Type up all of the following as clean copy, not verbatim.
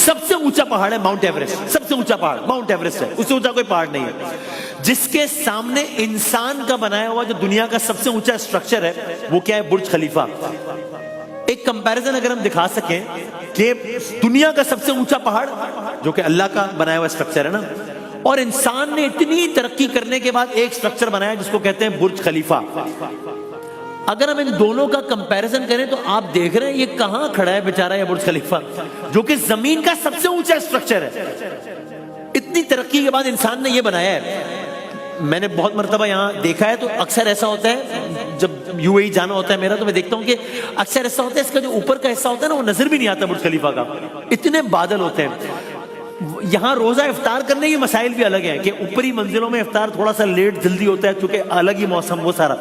سب سے اونچا پہاڑ ہے ماؤنٹ ایوریسٹ، سب سے اونچا پہاڑ ماؤنٹ ایوریسٹ ہے، اس سے اونچا کوئی پہاڑ نہیں ہے. جس کے سامنے انسان کا بنایا ہوا جو دنیا کا سب سے اونچا اسٹرکچر ہے وہ کیا ہے؟ برج خلیفہ. ایک کمپیریزن اگر ہم دکھا سکیں کہ دنیا کا سب سے اونچا پہاڑ جو کہ اللہ کا بنایا ہوا اسٹرکچر ہے نا، اور انسان نے اتنی ترقی کرنے کے بعد ایک اسٹرکچر بنایا جس کو کہتے ہیں برج خلیفہ. اگر ہم ان دونوں کا کمپیریزن کریں تو آپ دیکھ رہے ہیں یہ کہاں کھڑا ہے بیچارہ یہ برج خلیفہ جو کہ زمین کا سب سے اونچا اسٹرکچر ہے. اتنی ترقی کے بعد انسان نے یہ بنایا ہے. میں نے بہت مرتبہ یہاں دیکھا ہے تو اکثر ایسا ہوتا ہے جب یو اے ای جانا ہوتا ہے میرا تو میں دیکھتا ہوں کہ اکثر ایسا ہوتا ہے اس کا جو اوپر کا حصہ ہوتا ہے نا وہ نظر بھی نہیں آتا برج خلیفہ کا، اتنے بادل ہوتے ہیں. یہاں روزہ افطار کرنے کے مسائل بھی الگ ہیں کہ اوپری منزلوں میں افطار تھوڑا سا لیٹ جلدی ہوتا ہے کیونکہ الگ ہی موسم وہ سارا.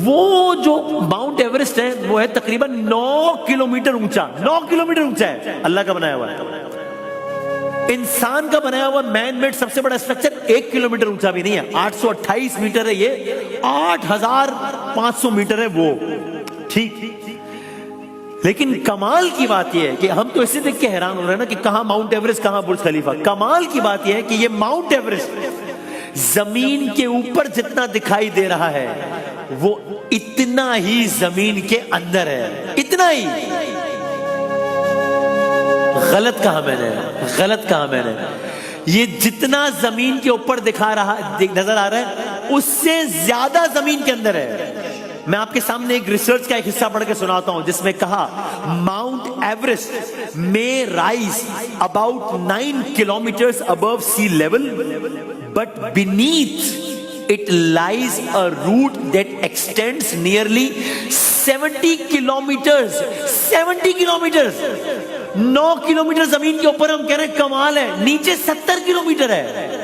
وہ جو ماؤنٹ ایوریسٹ ہے وہ ہے تقریباً 9 کلومیٹر اونچا، 9 کلومیٹر اونچا ہے، اللہ کا بنایا ہوا ہے. انسان کا بنایا ہوا مین میڈ سب سے بڑا اسٹرکچر 1 کلومیٹر اونچا بھی نہیں ہے، 828 میٹر ہے یہ، 8500 میٹر ہے وہ. ٹھیک، لیکن کمال کی بات یہ ہے کہ ہم تو اسے دیکھ کے حیران ہو رہے ہیں نا کہ کہاں ماؤنٹ ایوریسٹ کہاں برج خلیفہ. کمال کی بات یہ ہے کہ یہ ماؤنٹ ایوریسٹ زمین کے اوپر جتنا دکھائی دے رہا ہے وہ اتنا ہی زمین کے اندر ہے، اتنا ہی. غلط کہا میں نے، غلط کہا میں نے. یہ جتنا زمین کے اوپر دکھا رہا نظر آ رہا ہے اس سے زیادہ زمین کے اندر ہے. میں آپ کے سامنے ایک ریسرچ کا ایک حصہ پڑھ کے سناتا ہوں جس میں کہا ماؤنٹ ایوریسٹ میں rise about 9 kilometers above sea level but beneath it lies a route that extends nearly 70 kilometers. 70 kilometers 9 kilometre زمین کے اوپر ہم کہہ رہے ہیں کمال ہے، نیچے 70 کلومیٹر ہے.